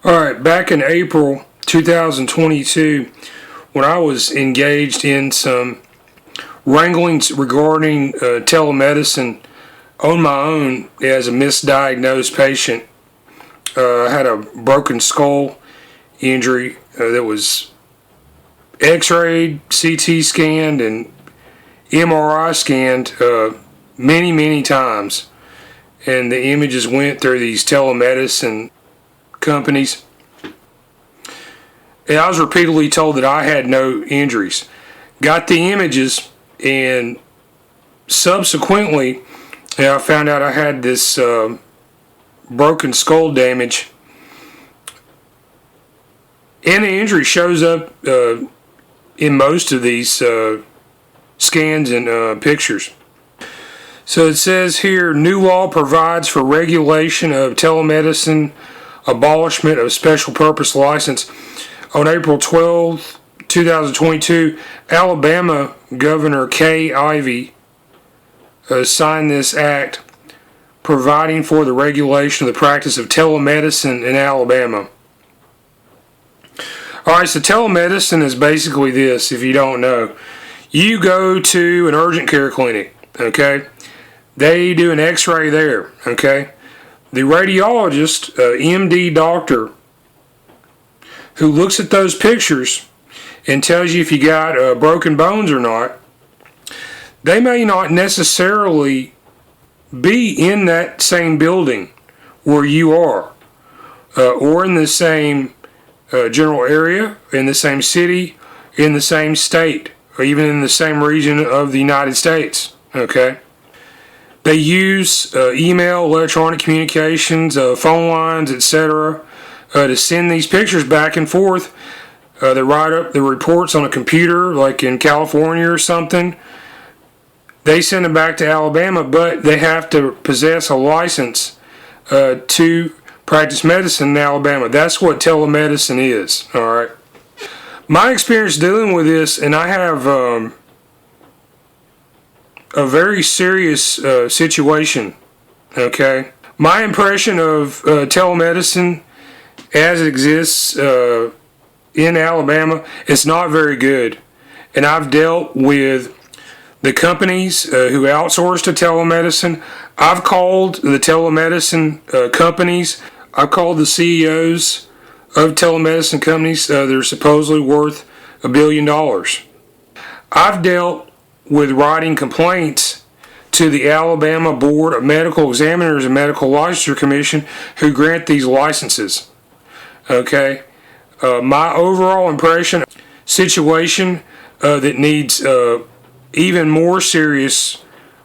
Alright, back in April 2022, when I was engaged in some wranglings regarding telemedicine on my own as a misdiagnosed patient, I had a broken skull injury that was x-rayed, CT scanned, and MRI scanned many times. And the images went through these telemedicine companies. And I was repeatedly told that I had no injuries. Got the images, and subsequently I found out I had this broken skull damage. And the injury shows up in most of these scans and pictures. So it says here, new law provides for regulation of telemedicine, abolishment of special purpose license. On April 12, 2022, Alabama Governor Kay Ivey signed this act providing for the regulation of the practice of telemedicine in Alabama. Alright, so telemedicine is basically this, if you don't know. You go to an urgent care clinic, okay? They do an x-ray there, okay? The radiologist, MD doctor, who looks at those pictures and tells you if you got broken bones or not, they may not necessarily be in that same building where you are, or in the same general area, in the same city, in the same state, or even in the same region of the United States, okay? They use email, electronic communications, phone lines, etc. To send these pictures back and forth. They write up the reports on a computer, like in California or something. They send them back to Alabama, but they have to possess a license to practice medicine in Alabama. That's what telemedicine is, all right? My experience dealing with this, and I have a very serious situation, okay? My impression of telemedicine as it exists in Alabama is not very good. And I've dealt with the companies who outsource to telemedicine. I've called the telemedicine companies. I've called the CEOs of telemedicine companies. They're supposedly worth $1 billion. I've dealt with writing complaints to the Alabama Board of Medical Examiners and Medical Licensure Commission who grant these licenses. Okay, my overall impression, situation that needs even more serious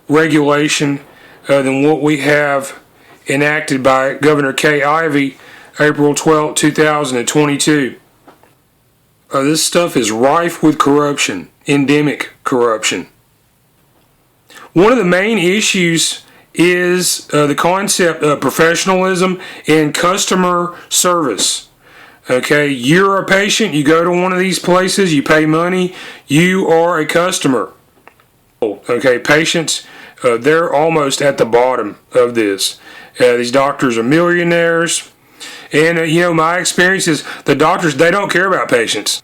regulation than what we have enacted by Governor Kay Ivey, April 12, 2022. This stuff is rife with corruption, endemic corruption. One of the main issues is the concept of professionalism and customer service. Okay, you're a patient, you go to one of these places, you pay money, you are a customer. Okay, patients, they're almost at the bottom of this. These doctors are millionaires, and my experience is the doctors, they don't care about patients.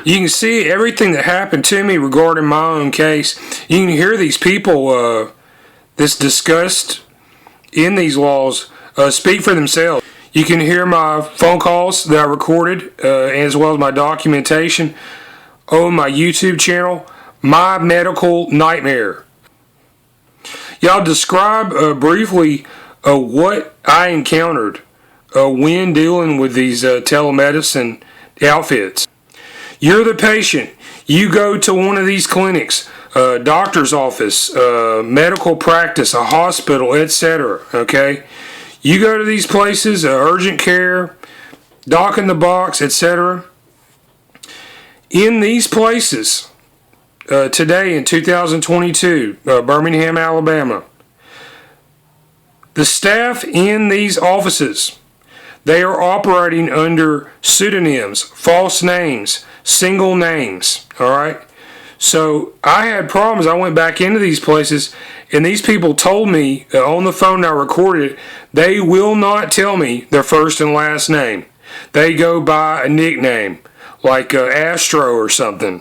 You can see everything that happened to me regarding my own case. You can hear these people that's discussed in these laws speak for themselves. You can hear my phone calls that I recorded as well as my documentation on my YouTube channel, My Medical Nightmare. Y'all describe briefly what I encountered when dealing with these telemedicine outfits. You're the patient. You go to one of these clinics, doctor's office, medical practice, a hospital, etc. Okay? You go to these places, urgent care, doc in the box, etc. In these places, today in 2022, Birmingham, Alabama, the staff in these offices, they are operating under pseudonyms, false names, single names, all right? So I had problems. I went back into these places, and these people told me on the phone, I recorded it, they will not tell me their first and last name. They go by a nickname, like Astro or something.